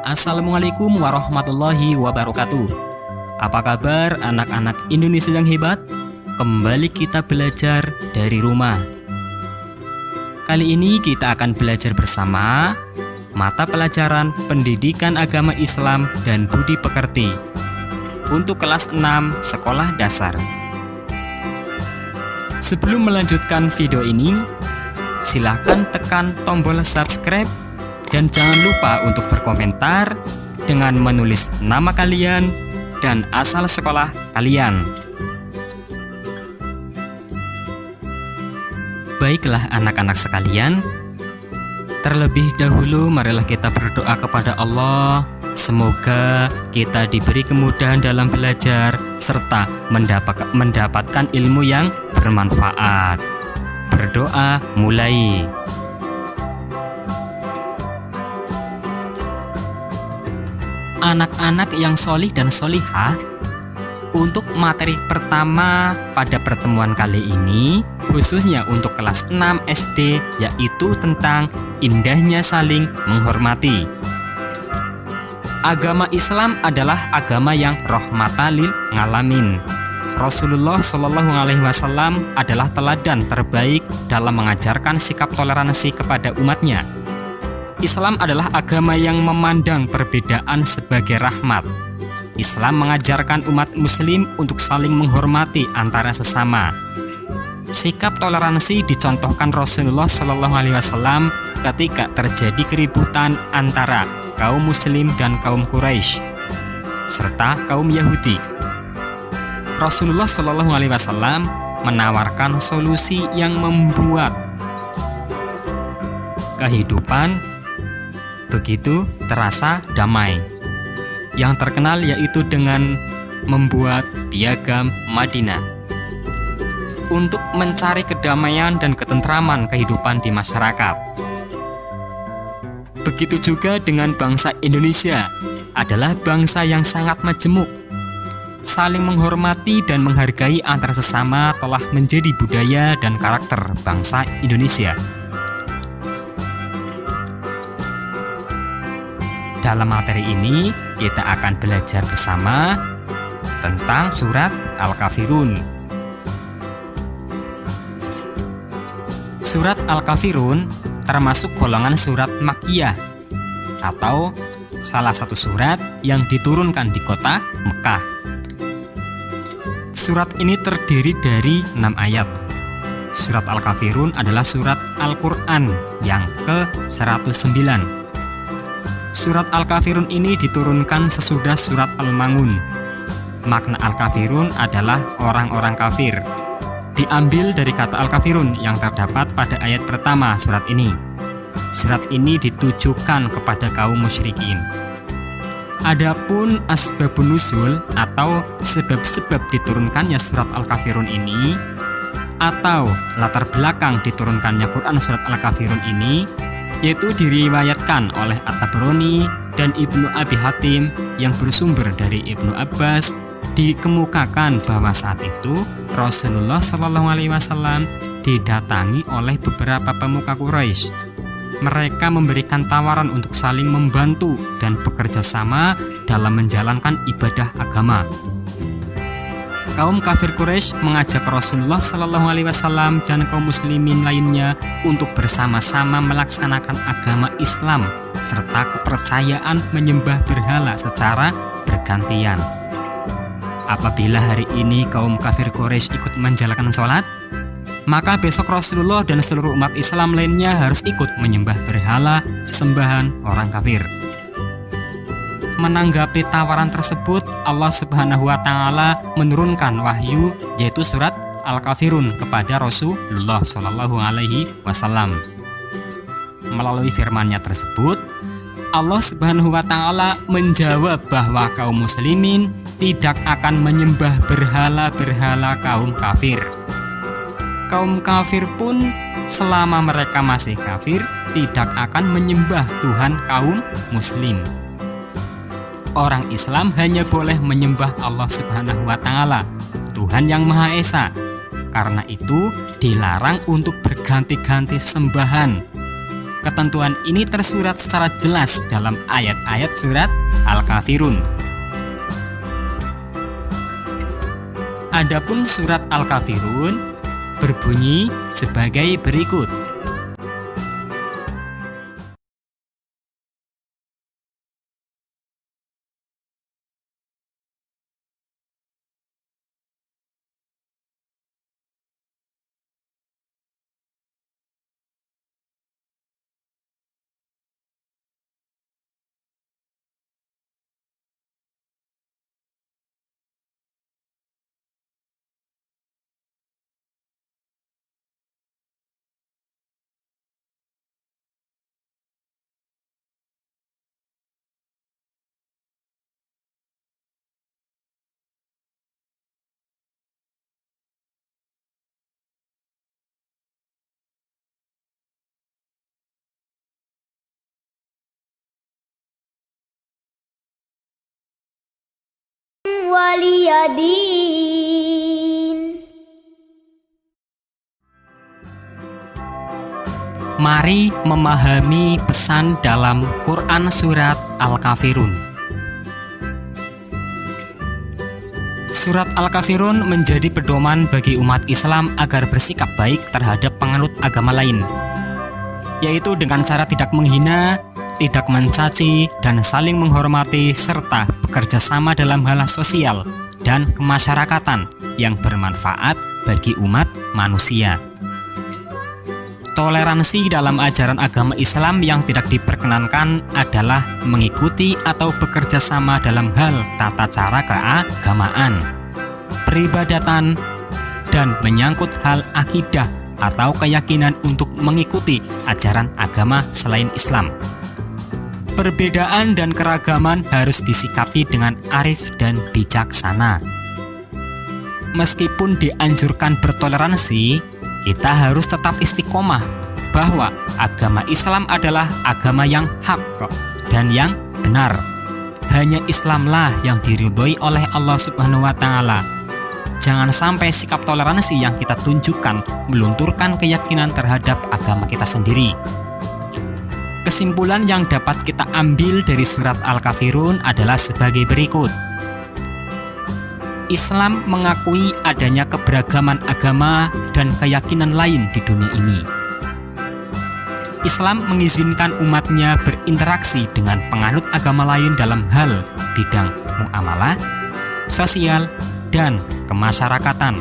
Assalamualaikum warahmatullahi wabarakatuh. Apa kabar anak-anak Indonesia yang hebat? Kembali kita belajar dari rumah. Kali ini kita akan belajar bersama mata pelajaran Pendidikan Agama Islam dan Budi Pekerti untuk kelas 6 sekolah dasar. Sebelum melanjutkan video ini, silahkan tekan tombol subscribe dan jangan lupa untuk berkomentar dengan menulis nama kalian dan asal sekolah kalian. Baiklah anak-anak sekalian, terlebih dahulu marilah kita berdoa kepada Allah. Semoga kita diberi kemudahan dalam belajar serta mendapatkan ilmu yang bermanfaat. Berdoa mulai. Anak-anak yang solih dan solihah, untuk materi pertama pada pertemuan kali ini, khususnya untuk kelas 6 SD, yaitu tentang indahnya saling menghormati. Agama Islam adalah agama yang rahmatan lil alamin. Rasulullah Shallallahu Alaihi Wasallam adalah teladan terbaik dalam mengajarkan sikap toleransi kepada umatnya. Islam adalah agama yang memandang perbedaan sebagai rahmat. Islam mengajarkan umat muslim untuk saling menghormati antara sesama. Sikap toleransi dicontohkan Rasulullah Shallallahu Alaihi Wasallam ketika terjadi keributan antara kaum muslim dan kaum Quraisy serta kaum Yahudi. Rasulullah Shallallahu Alaihi Wasallam menawarkan solusi yang membuat kehidupan begitu terasa damai. Yang terkenal yaitu dengan membuat piagam Madinah untuk mencari kedamaian dan ketentraman kehidupan di masyarakat. Begitu juga dengan bangsa Indonesia, adalah bangsa yang sangat majemuk. Saling menghormati dan menghargai antara sesama telah menjadi budaya dan karakter bangsa Indonesia. Dalam materi ini, kita akan belajar bersama tentang surat Al-Kafirun. Surat Al-Kafirun termasuk golongan surat Makkiyah atau salah satu surat yang diturunkan di kota Mekah. Surat ini terdiri dari 6 ayat. Surat Al-Kafirun adalah surat Al-Quran yang ke-109. Surat Al-Kafirun ini diturunkan sesudah surat Al-Ma'un. Makna Al-Kafirun adalah orang-orang kafir. Diambil dari kata Al-Kafirun yang terdapat pada ayat pertama surat ini. Surat ini ditujukan kepada kaum musyrikin. Adapun asbabun nuzul atau sebab-sebab diturunkannya surat Al-Kafirun ini atau latar belakang diturunkannya Quran surat Al-Kafirun ini, yaitu diriwayatkan oleh At-Tabrani dan Ibnu Abi Hatim yang bersumber dari Ibnu Abbas. Dikemukakan bahwa saat itu Rasulullah Shallallahu Alaihi Wasallam didatangi oleh beberapa pemuka Quraisy. Mereka memberikan tawaran untuk saling membantu dan bekerja sama dalam menjalankan ibadah agama. Kaum kafir Quraisy mengajak Rasulullah Shallallahu Alaihi Wasallam dan kaum muslimin lainnya untuk bersama-sama melaksanakan agama Islam serta kepercayaan menyembah berhala secara bergantian. Apabila hari ini kaum kafir Quraisy ikut menjalankan sholat, maka besok Rasulullah dan seluruh umat Islam lainnya harus ikut menyembah berhala sesembahan orang kafir. Menanggapi tawaran tersebut, Allah Subhanahu wa Ta'ala menurunkan wahyu, yaitu surat Al-Kafirun kepada Rasulullah Shallallahu Alaihi Wasallam. Melalui firman-Nya tersebut, Allah Subhanahu wa Ta'ala menjawab bahwa kaum muslimin tidak akan menyembah berhala-berhala kaum kafir. Kaum kafir pun selama mereka masih kafir tidak akan menyembah Tuhan kaum muslim. Orang Islam hanya boleh menyembah Allah Subhanahu wa Ta'ala, Tuhan yang Maha Esa. Karena itu dilarang untuk berganti-ganti sembahan. Ketentuan ini tersurat secara jelas dalam ayat-ayat surat Al-Kafirun. Adapun surat Al-Kafirun berbunyi sebagai berikut. waliyadin. Mari memahami pesan dalam Quran surat Al-Kafirun. Surat Al-Kafirun menjadi pedoman bagi umat Islam agar bersikap baik terhadap penganut agama lain, yaitu dengan cara tidak menghina, tidak mencaci, dan saling menghormati, serta bekerja sama dalam hal sosial dan kemasyarakatan yang bermanfaat bagi umat manusia. Toleransi dalam ajaran agama Islam yang tidak diperkenankan adalah mengikuti atau bekerja sama dalam hal tata cara keagamaan, peribadatan, dan menyangkut hal akidah atau keyakinan untuk mengikuti ajaran agama selain Islam. Perbedaan dan keragaman harus disikapi dengan arif dan bijaksana. Meskipun dianjurkan bertoleransi, kita harus tetap istiqomah bahwa agama Islam adalah agama yang hak dan yang benar. Hanya Islamlah yang diridhoi oleh Allah Subhanahu wa Ta'ala. Jangan sampai sikap toleransi yang kita tunjukkan melunturkan keyakinan terhadap agama kita sendiri. Kesimpulan yang dapat kita ambil dari surat Al-Kafirun adalah sebagai berikut. Islam mengakui adanya keberagaman agama dan keyakinan lain di dunia ini. Islam mengizinkan umatnya berinteraksi dengan penganut agama lain dalam hal bidang muamalah, sosial, dan kemasyarakatan.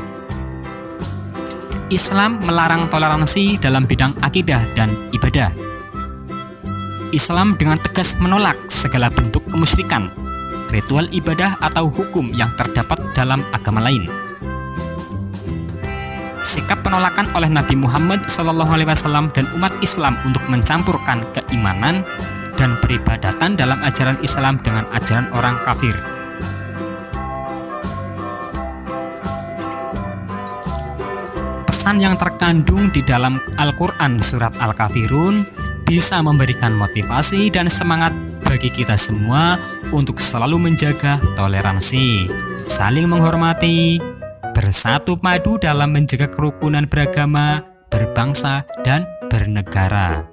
Islam melarang toleransi dalam bidang akidah dan ibadah. Islam dengan tegas menolak segala bentuk kemusyrikan, ritual ibadah atau hukum yang terdapat dalam agama lain. Sikap penolakan oleh Nabi Muhammad SAW dan umat Islam untuk mencampurkan keimanan dan peribadatan dalam ajaran Islam dengan ajaran orang kafir. Pesan yang terkandung di dalam Al-Quran surat Al-Kafirun bisa memberikan motivasi dan semangat bagi kita semua untuk selalu menjaga toleransi, saling menghormati, bersatu padu dalam menjaga kerukunan beragama, berbangsa, dan bernegara.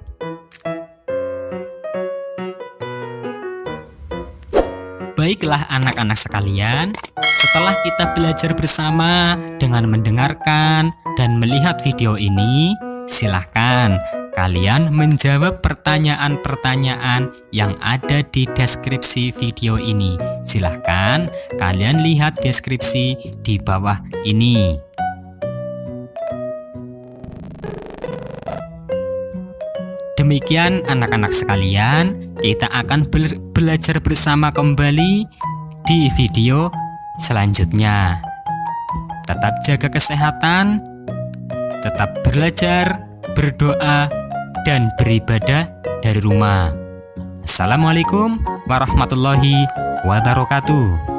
Baiklah anak-anak sekalian, setelah kita belajar bersama dengan mendengarkan dan melihat video ini, silahkan kalian menjawab pertanyaan-pertanyaan yang ada di deskripsi video ini. Silahkan kalian lihat deskripsi di bawah ini. Demikian anak-anak sekalian, kita akan belajar bersama kembali di video selanjutnya. Tetap jaga kesehatan, tetap belajar, berdoa, dan beribadah dari rumah. Assalamualaikum warahmatullahi wabarakatuh.